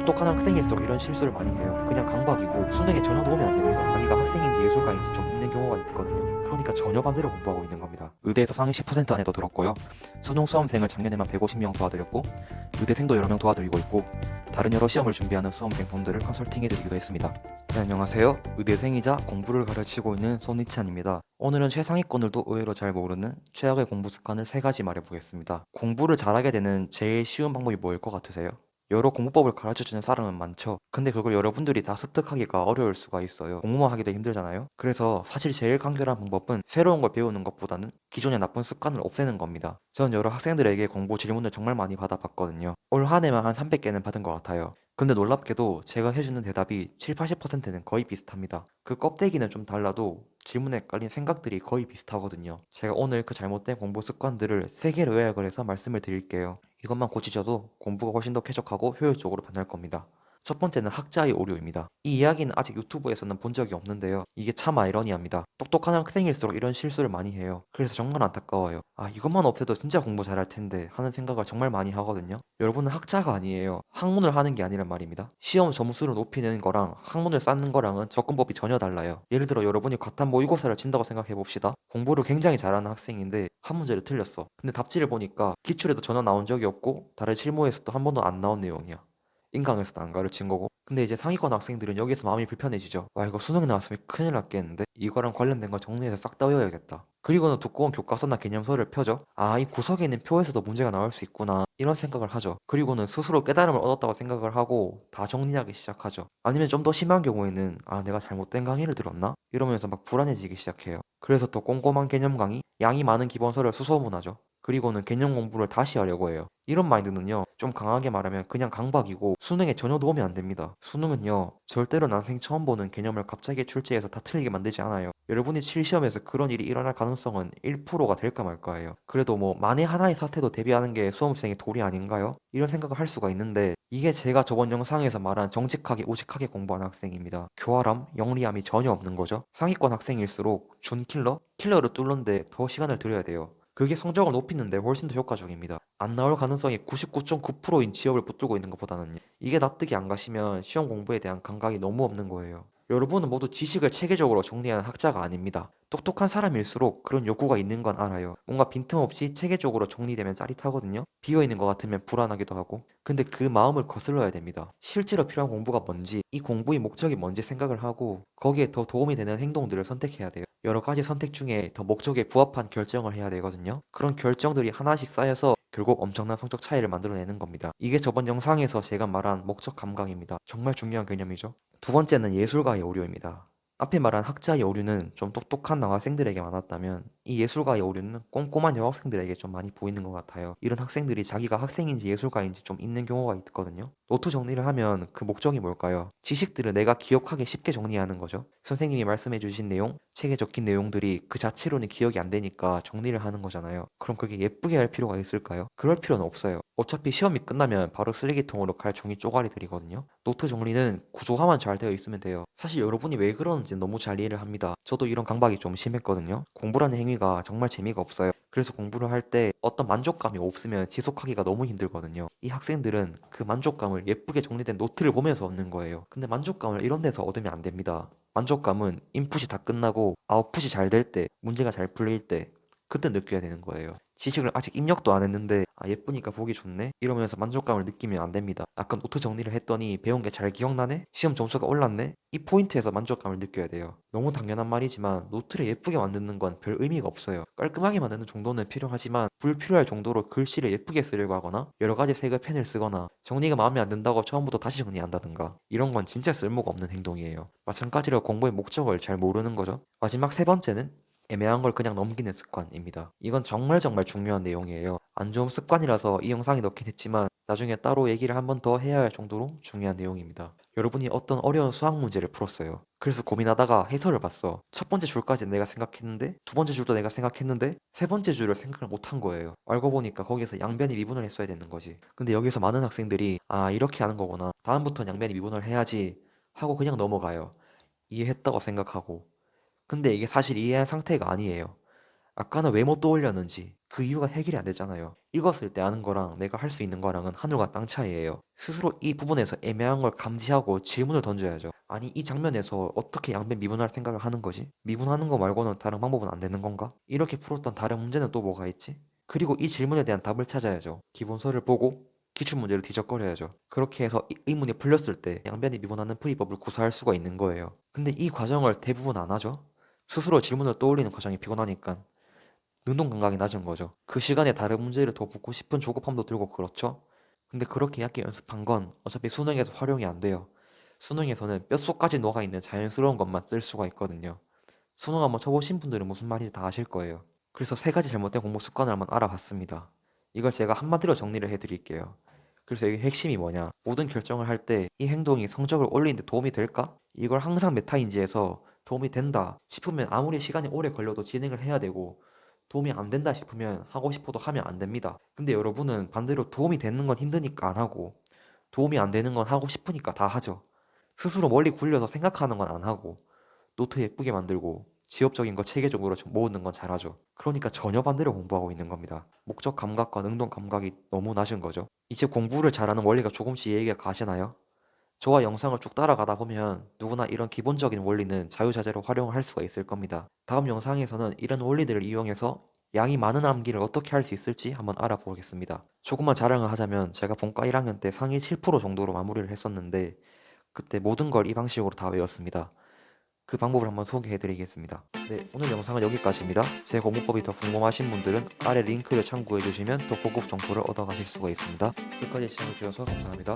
똑똑한 학생일수록 이런 실수를 많이 해요. 그냥 강박이고 수능에 전혀 도움이 안 됩니다. 자기가 학생인지 예술가인지 좀 있는 경우가 있거든요. 그러니까 전혀 반대로 공부하고 있는 겁니다. 의대에서 상위 10% 안에도 들었고요. 수능 수험생을 작년에만 150명 도와드렸고 의대생도 여러 명 도와드리고 있고 다른 여러 시험을 준비하는 수험생 분들을 컨설팅해드리기도 했습니다. 네, 안녕하세요. 의대생이자 공부를 가르치고 있는 손희찬입니다. 오늘은 최상위권들도 의외로 잘 모르는 최악의 공부 습관을 3가지 말해보겠습니다. 공부를 잘하게 되는 제일 쉬운 방법이 뭐일 것 같으세요? 여러 공부법을 가르쳐주는 사람은 많죠. 근데 그걸 여러분들이 다 습득하기가 어려울 수가 있어요. 공부만 하기도 힘들잖아요. 그래서 사실 제일 간결한 방법은 새로운 걸 배우는 것보다는 기존의 나쁜 습관을 없애는 겁니다. 전 여러 학생들에게 공부 질문을 정말 많이 받아봤거든요. 올 한 해만 한 300개는 받은 것 같아요. 근데 놀랍게도 제가 해주는 대답이 7, 80%는 거의 비슷합니다. 그 껍데기는 좀 달라도 질문에 깔린 생각들이 거의 비슷하거든요. 제가 오늘 그 잘못된 공부 습관들을 3개로 요약을 해서 말씀을 드릴게요. 이것만 고치셔도 공부가 훨씬 더 쾌적하고 효율적으로 변할 겁니다. 첫 번째는 학자의 오류입니다. 이 이야기는 아직 유튜브에서는 본 적이 없는데요. 이게 참 아이러니합니다. 똑똑한 학생일수록 이런 실수를 많이 해요. 그래서 정말 안타까워요. 아, 이것만 없애도 진짜 공부 잘할 텐데 하는 생각을 정말 많이 하거든요. 여러분은 학자가 아니에요. 학문을 하는 게 아니란 말입니다. 시험 점수를 높이는 거랑 학문을 쌓는 거랑은 접근법이 전혀 달라요. 예를 들어 여러분이 과탐 모의고사를 친다고 생각해 봅시다. 공부를 굉장히 잘하는 학생인데 한 문제를 틀렸어. 근데 답지를 보니까 기출에도 전혀 나온 적이 없고 다른 실무에서도 한 번도 안 나온 내용이야. 인강에서도 안 가르친 거고. 근데 이제 상위권 학생들은 여기서 마음이 불편해지죠. 와, 이거 수능에 나왔으면 큰일 났겠는데? 이거랑 관련된 거 정리해서 싹 다 외워야겠다. 그리고는 두꺼운 교과서나 개념서를 펴죠. 아, 이 구석에 있는 표에서도 문제가 나올 수 있구나. 이런 생각을 하죠. 그리고는 스스로 깨달음을 얻었다고 생각을 하고 다 정리하기 시작하죠. 아니면 좀 더 심한 경우에는 아, 내가 잘못된 강의를 들었나? 이러면서 막 불안해지기 시작해요. 그래서 더 꼼꼼한 개념 강의, 양이 많은 기본서를 수소문하죠. 그리고는 개념 공부를 다시 하려고 해요. 이런 마인드는요, 좀 강하게 말하면 그냥 강박이고 수능에 전혀 도움이 안 됩니다. 수능은요, 절대로 난생 처음 보는 개념을 갑자기 출제해서 다 틀리게 만들지 않아요. 여러분이 칠 시험에서 그런 일이 일어날 가능성은 1%가 될까 말까예요. 그래도 뭐 만에 하나의 사태도 대비하는 게 수험생의 도리 아닌가요? 이런 생각을 할 수가 있는데 이게 제가 저번 영상에서 말한 정직하게 우직하게 공부하는 학생입니다. 교활함, 영리함이 전혀 없는 거죠. 상위권 학생일수록 준킬러? 킬러를 뚫는데 더 시간을 들여야 돼요. 그게 성적을 높이는데 훨씬 더 효과적입니다. 안 나올 가능성이 99.9%인 지역을 붙들고 있는 것보다는요. 이게 납득이 안 가시면 시험 공부에 대한 감각이 너무 없는 거예요. 여러분은 모두 지식을 체계적으로 정리하는 학자가 아닙니다. 똑똑한 사람일수록 그런 욕구가 있는 건 알아요. 뭔가 빈틈없이 체계적으로 정리되면 짜릿하거든요. 비어있는 것 같으면 불안하기도 하고. 근데 그 마음을 거슬러야 됩니다. 실제로 필요한 공부가 뭔지, 이 공부의 목적이 뭔지 생각을 하고 거기에 더 도움이 되는 행동들을 선택해야 돼요. 여러 가지 선택 중에 더 목적에 부합한 결정을 해야 되거든요. 그런 결정들이 하나씩 쌓여서 결국 엄청난 성적 차이를 만들어내는 겁니다. 이게 저번 영상에서 제가 말한 목적 감각입니다. 정말 중요한 개념이죠. 두 번째는 예술가의 오류입니다. 앞에 말한 학자의 오류는 좀 똑똑한 남학생들에게 많았다면 이 예술가의 오류는 꼼꼼한 여학생들에게 좀 많이 보이는 것 같아요. 이런 학생들이 자기가 학생인지 예술가인지 좀 있는 경우가 있거든요. 노트 정리를 하면 그 목적이 뭘까요? 지식들을 내가 기억하기 쉽게 정리하는 거죠. 선생님이 말씀해 주신 내용, 책에 적힌 내용들이 그 자체로는 기억이 안 되니까 정리를 하는 거잖아요. 그럼 그게 예쁘게 할 필요가 있을까요? 그럴 필요는 없어요. 어차피 시험이 끝나면 바로 쓰레기통으로 갈 종이 쪼가리들이거든요. 노트 정리는 구조화만 잘 되어 있으면 돼요. 사실 여러분이 왜 그러는지 너무 잘 이해를 합니다. 저도 이런 강박이 좀 심했거든요. 공부라는 행위가 정말 재미가 없어요. 그래서 공부를 할 때 어떤 만족감이 없으면 지속하기가 너무 힘들거든요. 이 학생들은 그 만족감을 예쁘게 정리된 노트를 보면서 얻는 거예요. 근데 만족감을 이런 데서 얻으면 안 됩니다. 만족감은 인풋이 다 끝나고 아웃풋이 잘 될 때, 문제가 잘 풀릴 때, 그때 느껴야 되는 거예요. 지식을 아직 입력도 안 했는데 아, 예쁘니까 보기 좋네 이러면서 만족감을 느끼면 안 됩니다. 아까 노트 정리를 했더니 배운 게 잘 기억나네? 시험 점수가 올랐네? 이 포인트에서 만족감을 느껴야 돼요. 너무 당연한 말이지만 노트를 예쁘게 만드는 건 별 의미가 없어요. 깔끔하게 만드는 정도는 필요하지만 불필요할 정도로 글씨를 예쁘게 쓰려고 하거나 여러 가지 색의 펜을 쓰거나 정리가 마음에 안 든다고 처음부터 다시 정리한다든가 이런 건 진짜 쓸모가 없는 행동이에요. 마찬가지로 공부의 목적을 잘 모르는 거죠. 마지막 세 번째는 애매한 걸 그냥 넘기는 습관입니다. 이건 정말 정말 중요한 내용이에요. 안 좋은 습관이라서 이 영상에 넣긴 했지만 나중에 따로 얘기를 한 번 더 해야 할 정도로 중요한 내용입니다. 여러분이 어떤 어려운 수학 문제를 풀었어요. 그래서 고민하다가 해설을 봤어. 첫 번째 줄까지 내가 생각했는데 두 번째 줄도 내가 생각했는데 세 번째 줄을 생각을 못 한 거예요. 알고 보니까 거기서 양변이 미분을 했어야 되는 거지. 근데 여기서 많은 학생들이 아, 이렇게 하는 거구나. 다음부터는 양변이 미분을 해야지 하고 그냥 넘어가요. 이해했다고 생각하고. 근데 이게 사실 이해한 상태가 아니에요. 아까는 왜 못 떠올렸는지 그 이유가 해결이 안 됐잖아요. 읽었을 때 아는 거랑 내가 할 수 있는 거랑은 하늘과 땅 차이예요. 스스로 이 부분에서 애매한 걸 감지하고 질문을 던져야죠. 아니 이 장면에서 어떻게 양변 미분할 생각을 하는 거지? 미분하는 거 말고는 다른 방법은 안 되는 건가? 이렇게 풀었던 다른 문제는 또 뭐가 있지? 그리고 이 질문에 대한 답을 찾아야죠. 기본서를 보고 기출문제를 뒤적거려야죠. 그렇게 해서 이 의문이 풀렸을 때 양변이 미분하는 풀이법을 구사할 수가 있는 거예요. 근데 이 과정을 대부분 안 하죠? 스스로 질문을 떠올리는 과정이 피곤하니까 능동 감각이 낮은 거죠. 그 시간에 다른 문제를 더 묻고 싶은 조급함도 들고 그렇죠? 근데 그렇게 얕게 연습한 건 어차피 수능에서 활용이 안 돼요. 수능에서는 뼛속까지 녹아있는 자연스러운 것만 쓸 수가 있거든요. 수능 한번 쳐보신 분들은 무슨 말인지 다 아실 거예요. 그래서 세 가지 잘못된 공부 습관을 한번 알아봤습니다. 이걸 제가 한마디로 정리를 해드릴게요. 그래서 여기 핵심이 뭐냐? 모든 결정을 할 때 이 행동이 성적을 올리는 데 도움이 될까? 이걸 항상 메타인지에서 도움이 된다 싶으면 아무리 시간이 오래 걸려도 진행을 해야 되고 도움이 안 된다 싶으면 하고 싶어도 하면 안 됩니다. 근데 여러분은 반대로 도움이 되는 건 힘드니까 안 하고 도움이 안 되는 건 하고 싶으니까 다 하죠. 스스로 멀리 굴려서 생각하는 건 안 하고 노트 예쁘게 만들고 지엽적인 거 체계적으로 좀 모으는 건 잘하죠. 그러니까 전혀 반대로 공부하고 있는 겁니다. 목적 감각과 능동 감각이 너무 낮은 거죠. 이제 공부를 잘하는 원리가 조금씩 이해가 가시나요? 저와 영상을 쭉 따라가다 보면 누구나 이런 기본적인 원리는 자유자재로 활용을 할 수가 있을 겁니다. 다음 영상에서는 이런 원리들을 이용해서 양이 많은 암기를 어떻게 할 수 있을지 한번 알아보겠습니다. 조금만 자랑을 하자면 제가 본과 1학년 때 상위 7% 정도로 마무리를 했었는데 그때 모든 걸 이 방식으로 다 외웠습니다. 그 방법을 한번 소개해드리겠습니다. 네, 오늘 영상은 여기까지입니다. 제 공부법이 더 궁금하신 분들은 아래 링크를 참고해주시면 더 고급 정보를 얻어가실 수가 있습니다. 끝까지 시청해주셔서 감사합니다.